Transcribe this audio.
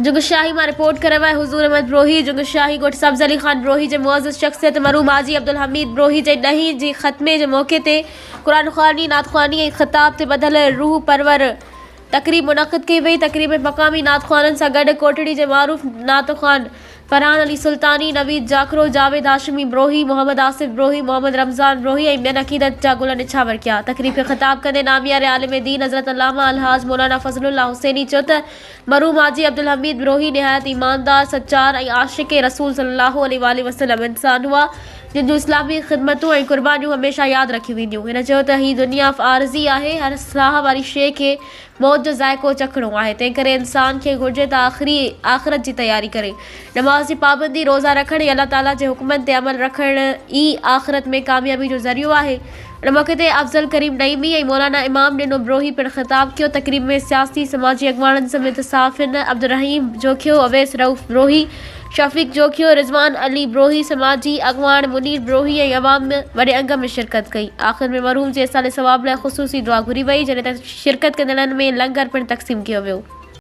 जुगशाही में रिपोर्ट करवा है हुजूर अहमद ब्रोही जुगशाही गोट सब्ज़ अली खान ब्रोही जे मुअज़्ज़ज़ शख्सियत मरूम हाजी अब्दुल हमीद ब्रोही जे ॾहीं जी ख़त्मे जे मौक़े ते क़ुरान ख़्वानी नात ख़्वानी ऐं ख़िताब ते ॿधल रूह परवर तक़रीब मुनक़िद कई वई। तक़रीब में मक़ामी नात ख़्वाननि सां गॾु कोटड़ी जे मारूफ़ नात ख़्वान फरहान अली सुल्तानी, नवीद जाकरो, जावेद हाशिमी ब्रोही, मोहम्मद आसिफ ब्रोही, मोहम्मद रमज़ान ब्रोही ऐं ॿियनि अक़ीदत जा गुल निछावर किया। तक़रीब खे ख़िताब कंदे नामियार आलिम दीन हज़रत अल्लामा अलहाज मौलाना फ़ज़लुल्लाह हुसैनी चयो त मरूम हाजी अब्दुल हमीद ब्रोही निहायत ईमानदार, सच्चार ऐं आशिक़ रसूल सल्लल्लाहु अलैहि वसल्लम इंसान हुआ जिन जूं इस्लामी ख़िदमतूं ऐं क़ुर्बानियूं हमेशह यादि रखियूं वेंदियूं। हिन चयो त हीअ दुनिया आरज़ी आहे, हर साह वारी शइ खे मौत जो ज़ाइक़ो चखणो आहे, तंहिं करे इंसान खे घुरिजे त आख़िरत जी तयारी करे। नमाज़ जी पाबंदी, रोज़ा रखण ऐं अल्लाह ताला जे हुक्मनि ते अमल रखण ई आख़िरत में कामयाबी जो ज़रियो आहे। इन मौक़े ते अफ़ज़ल करीम नईमी ऐं मौलाना इमाम ॾिनो ब्रोही पिणु ख़िताब कयो। तक़रीब में सियासी समाजी अॻवाननि समेत साफ़िन अब्दुर्रहीम जोखियो, अवैस रऊफ़ ब्रोही, शफ़ीक़ जोखियो, रिज़वान अली ब्रोही, समाजी अॻवान मुनीर ब्रोही ऐं अवाम वॾे अंग में शिरकत कई। आख़िर में मरहूम जे साले सवाब लाइ ख़ुसूसी दुआ घुरी वई, जॾहिं त शिरकत कंदड़नि में लंगर पिणु तक़सीम कयो वियो।